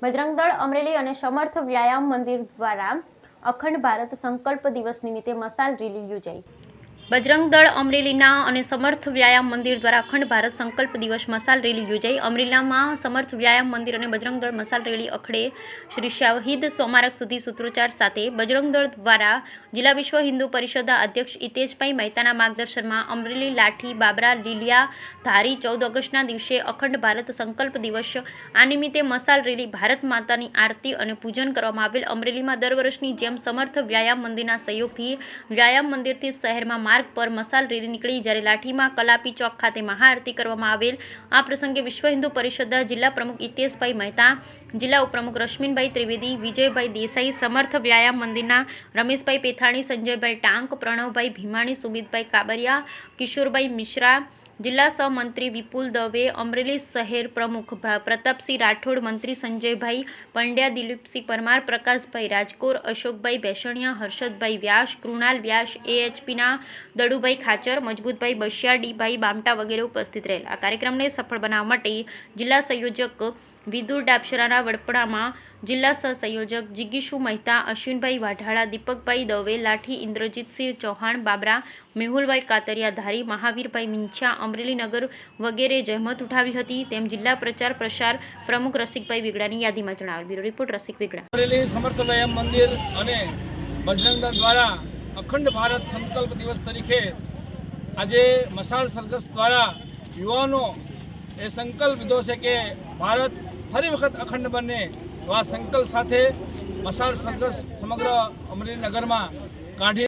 બજરંગ દળ અમરેલી અને સમર્થ વ્યાયામ મંદિર દ્વારા અખંડ ભારત સંકલ્પ દિવસ નિમિત્તે મશાલ રેલી યોજાઈ। બજરંગ દળ અમરેલીના અને સમર્થ વ્યાયામ મંદિર દ્વારા અખંડ ભારત સંકલ્પ દિવસ મશાલ રેલી યોજાઈ। અમરેલીમાં સમર્થ વ્યાયામ મંદિર અને બજરંગ દળ મશાલ રેલી અખડે શ્રી શહીદ સ્મારક સુધી સૂત્રોચ્ચાર સાથે બજરંગ દળ દ્વારા જિલ્લા વિશ્વ હિન્દુ પરિષદના અધ્યક્ષ હિતેશભાઈ મહેતાના માર્ગદર્શનમાં અમરેલી, લાઠી, બાબરા, લીલિયા, ધારી 14 ઓગસ્ટના દિવસે અખંડ ભારત સંકલ્પ દિવસ આ નિમિત્તે મશાલ રેલી ભારત માતાની આરતી અને પૂજન કરવામાં આવેલ। અમરેલીમાં દર વર્ષની જેમ સમર્થ વ્યાયામ મંદિરના સહયોગથી વ્યાયામ મંદિરથી શહેરમાં માર્ગ પર મશાલ રેલી નીકળી, જ્યારે લાઠીમાં કલાપી ચોક ખાતે મહાઆરતી કરવામાં આવેલ। આ પ્રસંગે વિશ્વ હિન્દુ પરિષદના જિલ્લા પ્રમુખ હિતેશભાઈ મહેતા, જિલ્લા ઉપપ્રમુખ રશ્મિનભાઈ ત્રિવેદી, વિજયભાઈ દેસાઈ, સમર્થ વ્યાયામ મંદિરના રમેશભાઈ પેથાણી, સંજયભાઈ ટાંક, પ્રણવભાઈ ભીમાણી, સુમિતભાઈ કાબરિયા, કિશોરભાઈ મિશ્રા, જિલ્લા સહમંત્રી વિપુલ દવે, અમરેલી શહેર પ્રમુખ પ્રતાપસિંહ રાઠોડ, મંત્રી સંજયભાઈ પંડ્યા, દિલીપસિંહ પરમાર, પ્રકાશભાઈ રાજકોર, અશોકભાઈ ભેસણિયા, હર્ષદભાઈ વ્યાસ, કૃણાલ વ્યાસ, AHPના દડુભાઈ ખાચર, મજબૂતભાઈ બશિયા, ડીભાઈ બામટા વગેરે ઉપસ્થિત રહેલા। આ કાર્યક્રમને સફળ બનાવવા માટે જિલ્લા સંયોજક વિદુર ડાબશરાના વડપડામાં, જિલ્લા સહસંયોજક જિગીશુ મહેતા, અશ્વિનભાઈ વાઢાળા, દીપકભાઈ દવે, લાઠી ઇન્દ્રજીતસિંહ ચૌહાણ, બાબરા મેહુલભાઈ કાતરિયા, ધારી મહાવીરભાઈ મિંછા, અમરેલી નગર વગેરે જહેમત ઉઠાવી હતી, તેમ જિલ્લા પ્રચાર પ્રસાર પ્રમુખ રસિકભાઈ વેગડાની યાદીમાં જણાવેલ। બ્યુરો રિપોર્ટ રસિક વેગડા। અમરેલી સમર્થ વ્યાયામ મંદિર અને બજરંગ દળ દ્વારા અખંડ ભારત સંકલ્પ દિવસ તરીકે આજે મશાલ સરઘસ દ્વારા યુવાનો એ સંકલ્પ લીધો છે કે ભારત ફરી વખત અખંડ બને। આ સંકલ્પ સાથે મશાલ સરઘસ સમગ્ર અમરેલી નગરમાં કાઢી